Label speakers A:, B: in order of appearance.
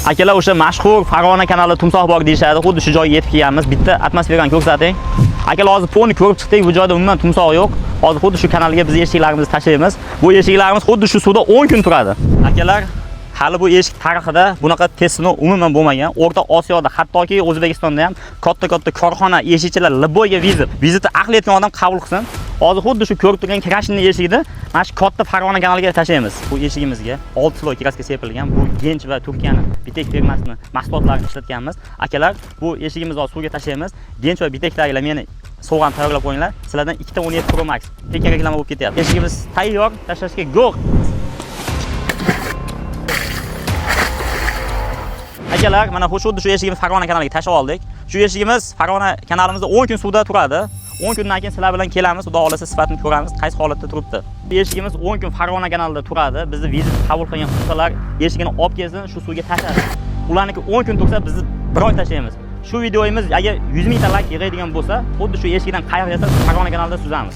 A: Akalar, o'sha mashhur Farg'ona kanalida timsoh bor deyshadi. Xuddi shu joyga yetib kelganmiz. Bitta atmosferani ko'rsating. Akalar, hozir ponni ko'rib chiqdik. Bu joyda umuman timsoh yo'q. Hozir xuddi shu kanalga biz eshiklarimizni tashlaymiz. Bu eshiklarimiz xuddi shu suvda 10 kun turadi. Akalar, hali bu eshik tarixida bunaqa test sinov umuman bo'lmagan. O'rta Osiyoda, hattoki O'zbekistonda ham katta korxona eshikchilar Liboyga vizitni aql etgan odam qabul qilsin. Hozir xuddi shu ko'rib turgan krashning eshigida mana shu katta Farg'ona kanaliga tashlaymiz. Bu eshigimizga 6 sloy kraska sepilgan. Bu Gench va Turkiyaning Bitek firmasini mahsulotlarini ishlatganmiz. Akalar, bu eshigimizni hozir suvga tashlaymiz. Gench va Bitekdagilar meni sovg'an tayyorlab qo'yinglar. Sizlardan 217 Pro Max tekka reklama bo'lib ketyapti. Eshigimiz tayyor, tashlashga go. Akalar, mana xuddi shu eshigimiz Farg'ona kanaliga tashlab oldik. Shu eshigimiz Farg'ona kanalimizda 10 kun suvda turadi. 10 kundan keyin sizlar bilan kelamiz, xudo xolasa sifatini ko'ramiz, qaysi holatda turibdi. Bu eshigimiz 10 kun Farg'ona kanalida turadi. Bizni vizit qabul qilgan ustalar eshigini olib kelsin, shu suvga tashladi. Ularniki 10 kun tursa, biz bir oy tashlaymiz. Shu videomiz agar 100 ming like yig'adigan bo'lsa, xuddi shu eshikdan qayergacha Farg'ona kanalida suzamiz.